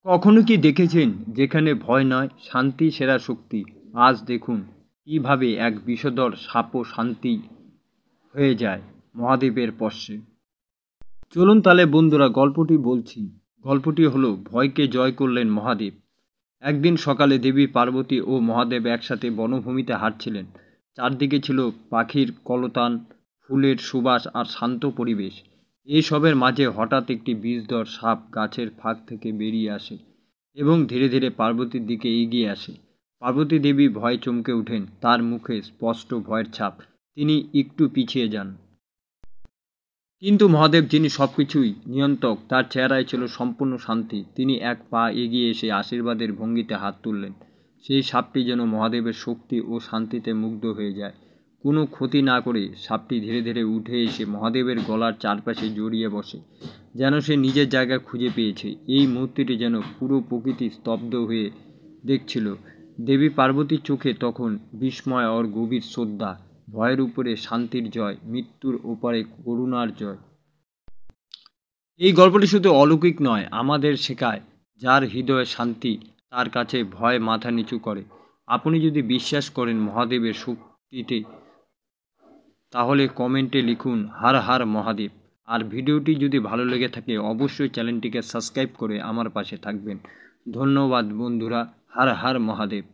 কখনো কি দেখেছেন যেখানে ভয় নয় শান্তি সেরা শক্তি? আজ দেখুন কিভাবে এক বিষধর সাপও শান্তি হয়ে যায় মহাদেবের পশ্বে। চলুন তাহলে বন্ধুরা গল্পটি বলছি। গল্পটি হলো ভয়কে জয় করলেন মহাদেব। একদিন সকালে দেবী পার্বতী ও মহাদেব একসাথে বনভূমিতে হাঁটছিলেন। চারদিকে ছিল পাখির কলতান, ফুলের সুবাস আর শান্ত পরিবেশ। এসবের মাঝে হঠাৎ একটি বিষধর সাপ গাছের ফাঁক থেকে বেরিয়ে আসে এবং ধীরে ধীরে পার্বতীর দিকে এগিয়ে আসে। পার্বতী দেবী ভয়ে চমকে ওঠেন, তার মুখে স্পষ্ট ভয়ের ছাপ। তিনি একটু পিছিয়ে যান। কিন্তু মহাদেব, যিনি সবকিছুই নিয়ন্ত্রক, তার চেহারায় ছিল সম্পূর্ণ শান্তি। তিনি এক পা এগিয়ে এসে আশীর্বাদের ভঙ্গিতে হাত তুললেন। সেই সাপটি যেন মহাদেবের শক্তি ও শান্তিতে মুগ্ধ হয়ে যায়। কোনো ক্ষতি না করে সাপটি ধীরে ধীরে উঠে এসে মহাদেবের গলার চারপাশে জড়িয়ে বসে, যেন সে নিজের জায়গা খুঁজে পেয়েছে। এই মুহূর্তটি যেন পুরো প্রকৃতি স্তব্ধ হয়ে দেখছিল। দেবী পার্বতীর চোখে তখন বিস্ময় আর গভীর শ্রদ্ধা। ভয়ের উপরে শান্তির জয়, মৃত্যুর ওপারে করুণার জয়। এই গল্পটি শুধু অলৌকিক নয়, আমাদের শেখায় যার হৃদয়ে শান্তি তার কাছে ভয় মাথা নিচু করে। আপনি যদি বিশ্বাস করেন মহাদেবের শক্তিতে, তাহলে কমেন্টে লিখুন হর হর মহাদেব। আর ভিডিওটি যদি ভালো লেগে থাকে অবশ্যই চ্যানেলটিকে সাবস্ক্রাইব করে আমার পাশে থাকবেন। ধন্যবাদ বন্ধুরা। হর হর মহাদেব।